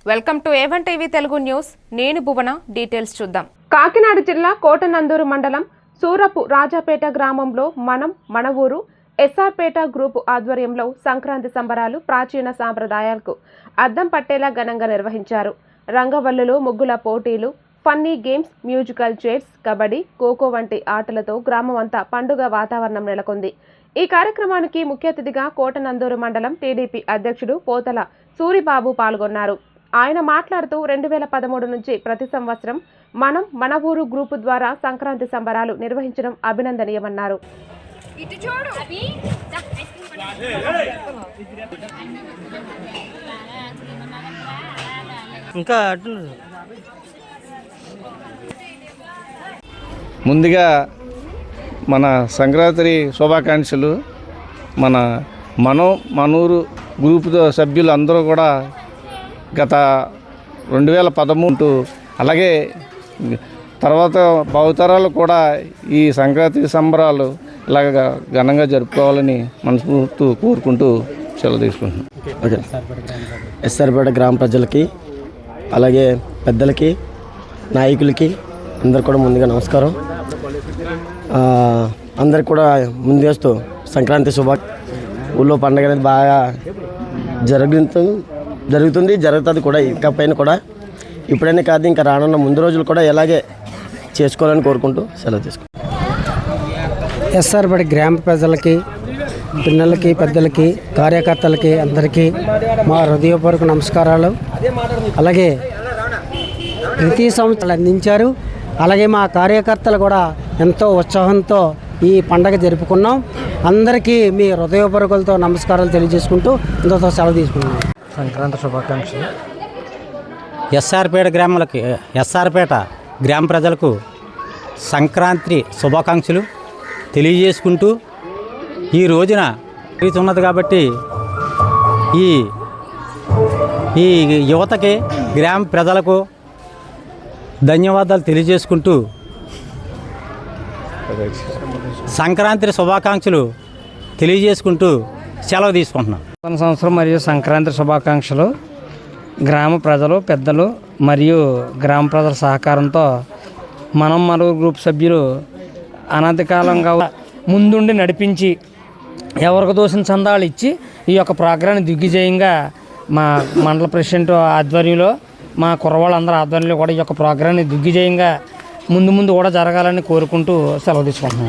Welcome to A1 TV Telugu news. నేను భువన. Details చూద్దాం. కాకినాడ జిల్లా కోటనందూరు మండలం సూరపు రాజాపేట గ్రామంలో మన ఊరు ఎస్ఆర్పేట గ్రూప్ ఆధ్వర్యంలో సంక్రాంతి సంబరాలు ప్రాచీన సాంప్రదాయాలకు అద్దం పట్టేలా ఘనంగా నిర్వహించారు. రంగవల్లులు, ముగ్గుల పోటీలు, funny games, musical chairs, kabaddi, kho kho వంటి ఆటలతో గ్రామం అంతా పండుగ వాతావరణం నెలకొంది. ఈ కార్యక్రమానికి ముఖ్య అతిథిగా కోటనందూరు మండలం టీడీపీ అధ్యక్షుడు పోతల సూరిబాబు పాల్గొన్నారు. ఆయన మాట్లాడుతూ 2013 నుంచి ప్రతి సంవత్సరం మన ఊరు గ్రూపు ద్వారా సంక్రాంతి సంబరాలు నిర్వహించడం అభినందనీయమన్నారు. ముందుగా మన సంక్రాంతి శుభాకాంక్షలు. మనూరు గ్రూపు సభ్యులు అందరూ కూడా గత 2013 అలాగే తర్వాత భావితరాలు కూడా ఈ సంక్రాంతి సంబరాలు ఇలాగ ఘనంగా జరుపుకోవాలని మనస్ఫూర్తి కోరుకుంటూ సెలవు తీసుకుంటున్నాం. ఎస్ఆర్పేట గ్రామ ప్రజలకి అలాగే పెద్దలకి నాయకులకి అందరు కూడా ముందుగా నమస్కారం. అందరికి కూడా ముందు చేస్తూ సంక్రాంతి ఊళ్ళో పండుగ అనేది బాగా జరుగుతుంది కూడా. ఇంకా పైన కూడా ఇప్పుడైనా కాదు ఇంకా రానున్న ముందు రోజులు కూడా ఇలాగే చేసుకోవాలని కోరుకుంటూ సెలవు తీసుకుంటాం. ఎస్ఆర్పేట గ్రామ ప్రజలకి, పిల్లలకి, పెద్దలకి, కార్యకర్తలకి అందరికీ మా హృదయపూర్వక నమస్కారాలు. అలాగే ప్రతి సంవత్సరం అందించారు. అలాగే మా కార్యకర్తలు కూడా ఎంతో ఉత్సాహంతో ఈ పండగ జరుపుకున్నాం. అందరికీ మీ హృదయపూర్వకులతో నమస్కారాలు తెలియజేసుకుంటూ ఇంతతో సెలవు తీసుకున్నాం. సంక్రాంతి శుభాకాంక్షలు. ఎస్ఆర్పేట గ్రామ ప్రజలకు సంక్రాంతి శుభాకాంక్షలు తెలియజేసుకుంటూ ఈ రోజున జరుగుతున్నది కాబట్టి ఈ యువతకి, గ్రామ ప్రజలకు ధన్యవాదాలు తెలియజేసుకుంటూ సంక్రాంతి శుభాకాంక్షలు తెలియజేసుకుంటూ సెలవు తీసుకుంటున్నాం. సంవత్సరం మరియు సంక్రాంతి శుభాకాంక్షలు. గ్రామ ప్రజలు, పెద్దలు మరియు గ్రామ ప్రజల సహకారంతో మన గ్రూప్ సభ్యులు అనాదికాలంగా ముందుండి నడిపించి ఎవరికి దోసిన చందాలు ఇచ్చి ఈ యొక్క ప్రోగ్రాన్ని దిగ్విజయంగా మా మండల ప్రెసిడెంట్ ఆధ్వర్యంలో, మా కుర్రవాళ్ళందరూ ఆధ్వర్యంలో కూడా ఈ యొక్క ప్రోగ్రాన్ని దిగ్విజయంగా ముందు కూడా జరగాలని కోరుకుంటూ సెలవు తీసుకుంటున్నాం.